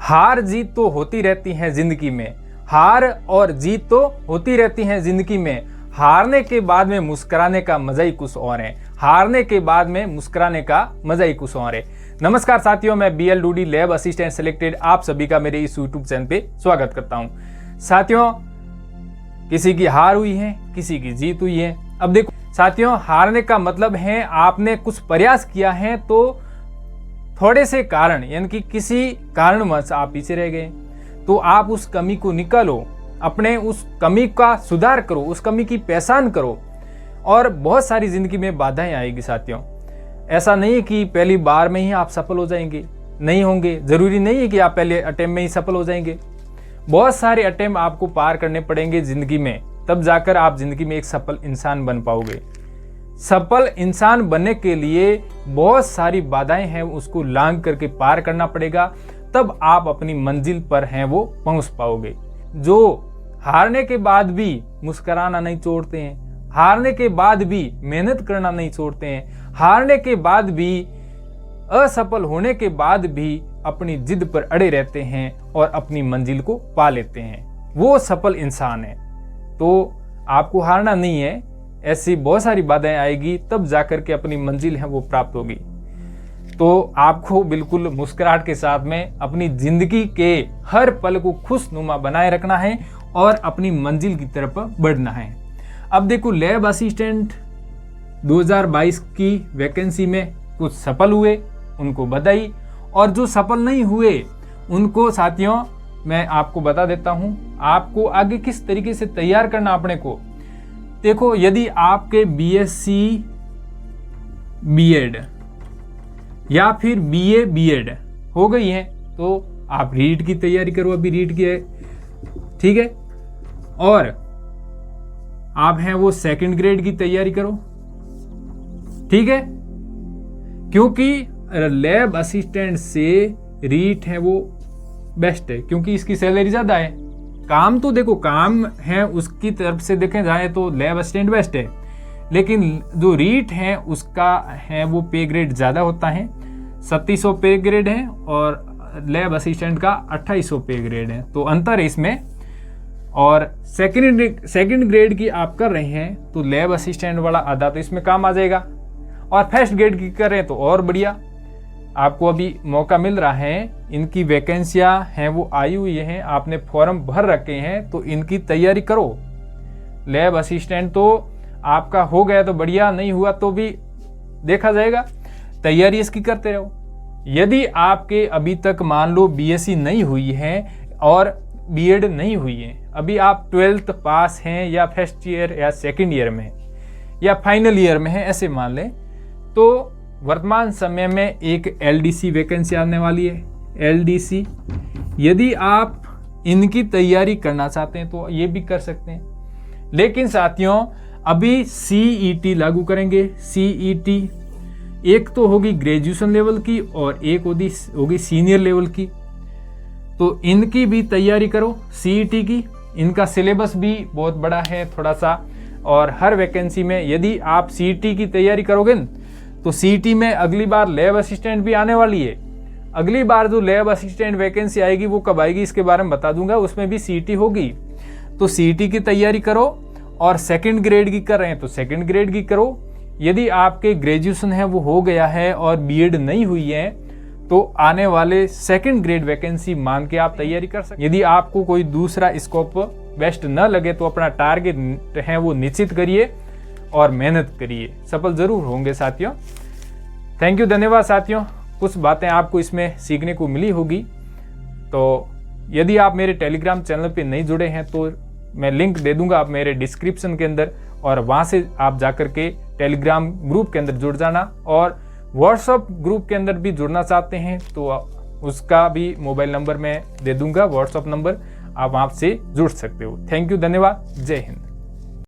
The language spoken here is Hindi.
हार जीत तो होती रहती है जिंदगी में, हार और जीत तो होती रहती है जिंदगी में। हारने के बाद में मुस्कुराने का मजा ही कुछ और है। हारने के बाद में मुस्कुराने का मजा ही कुछ और है। नमस्कार साथियों, मैं BL Dudi lab assistant selected आप सभी का मेरे इस YouTube चैनल पे स्वागत करता हूं। साथियों, किसी की हार हुई है, किसी की जीत हुई है। अब देखो साथियों, हारने का मतलब है आपने कुछ प्रयास किया है तो थोड़े से कारण यानी कि किसी कारणवश आप पीछे रह गए, तो आप उस कमी को निकालो, अपने उस कमी का सुधार करो, उस कमी की पहचान करो और बहुत सारी जिंदगी में बाधाएं आएगी। साथियों, ऐसा नहीं है कि पहली बार में ही आप सफल हो जाएंगे, नहीं होंगे। जरूरी नहीं है कि आप पहले अटेम्प्ट में ही सफल हो जाएंगे। बहुत सारे अटेम्प्ट आपको पार करने पड़ेंगे जिंदगी में, तब जाकर आप जिंदगी में एक सफल इंसान बन पाओगे। सफल इंसान बनने के लिए बहुत सारी बाधाएं हैं, उसको लांघ करके पार करना पड़ेगा, तब आप अपनी मंजिल पर हैं वो पहुंच पाओगे। जो हारने के बाद भी मुस्कुराना नहीं छोड़ते हैं, हारने के बाद भी मेहनत करना नहीं छोड़ते हैं, हारने के बाद भी असफल होने के बाद भी अपनी जिद पर अड़े रहते हैं और अपनी मंजिल को पा लेते हैं, वो सफल इंसान है। तो आपको हारना नहीं है, ऐसी बहुत सारी बाधाएं आएगी, तब जाकर के अपनी मंजिल है वो प्राप्त होगी। तो आपको बिल्कुल मुस्कुराहट के साथ में अपनी जिंदगी के हर पल को खुशनुमा बनाए रखना है और अपनी मंजिल की तरफ बढ़ना है। अब देखो, लैब असिस्टेंट 2022 की वैकेंसी में कुछ सफल हुए, उनको बधाई, और जो सफल नहीं हुए उनको साथियों मैं आपको बता देता हूं आपको आगे किस तरीके से तैयार करना अपने को। देखो, यदि आपके BSc B.Ed या फिर BA B.Ed हो गई है तो आप रीट की तैयारी करो, अभी रीट की है, ठीक है। और आप हैं वो सेकंड ग्रेड की तैयारी करो, ठीक है, क्योंकि लैब असिस्टेंट से रीट है वो बेस्ट है, क्योंकि इसकी सैलरी ज्यादा है। काम तो देखो, काम है उसकी तरफ से देखें जाए तो लैब असिस्टेंट बेस्ट है, लेकिन जो रीट है उसका है वो पे ग्रेड ज़्यादा होता है। 3700 पे ग्रेड है और लैब असिस्टेंट का 2800 पे ग्रेड है, तो अंतर है इसमें। और सेकंड ग्रेड की आप कर रहे हैं तो लैब असिस्टेंट वाला आधा तो इसमें काम आ जाएगा, और फर्स्ट ग्रेड की कर रहे हैं तो और बढ़िया। आपको अभी मौका मिल रहा है, इनकी वैकेंसियां हैं वो आई हुई हैं, आपने फॉर्म भर रखे हैं, तो इनकी तैयारी करो। लैब असिस्टेंट तो आपका हो गया तो बढ़िया, नहीं हुआ तो भी देखा जाएगा, तैयारी इसकी करते रहो। यदि आपके अभी तक मान लो BSc नहीं हुई है और B.Ed नहीं हुई है, अभी आप 12th पास हैं या फर्स्ट ईयर या सेकेंड ईयर में या फाइनल ईयर में है, ऐसे मान लें, तो वर्तमान समय में एक LDC वैकेंसी आने वाली है, LDC। यदि आप इनकी तैयारी करना चाहते हैं तो ये भी कर सकते हैं। लेकिन साथियों, अभी CET लागू करेंगे। CET एक तो होगी ग्रेजुएशन लेवल की और एक होगी सीनियर लेवल की, तो इनकी भी तैयारी करो CET की। इनका सिलेबस भी बहुत बड़ा है थोड़ा सा, और हर वैकेंसी में यदि आप CET की तैयारी करोगे तो CET में अगली बार लैब असिस्टेंट भी आने वाली है। अगली बार जो लैब असिस्टेंट वैकेंसी आएगी वो कब आएगी इसके बारे में बता दूंगा, उसमें भी CET होगी। तो CET की तैयारी करो, और सेकंड ग्रेड की कर रहे हैं तो सेकंड ग्रेड की करो। यदि आपके ग्रेजुएशन है वो हो गया है और B.Ed नहीं हुई है तो आने वाले सेकंड ग्रेड वैकेंसी मान के आप तैयारी कर सकते। यदि आपको कोई दूसरा स्कोप बेस्ट न लगे तो अपना टारगेट है वो निश्चित करिए और मेहनत करिए, सफल जरूर होंगे साथियों। थैंक यू, धन्यवाद साथियों। कुछ बातें आपको इसमें सीखने को मिली होगी। तो यदि आप मेरे टेलीग्राम चैनल पे नहीं जुड़े हैं तो मैं लिंक दे दूंगा आप मेरे डिस्क्रिप्शन के अंदर, और वहां से आप जाकर के टेलीग्राम ग्रुप के अंदर जुड़ जाना। और व्हाट्सएप ग्रुप के अंदर भी जुड़ना चाहते हैं तो उसका भी मोबाइल नंबर मैं दे दूंगा, व्हाट्सएप नंबर, आप वहां से जुड़ सकते हो। थैंक यू, धन्यवाद, जय हिंद।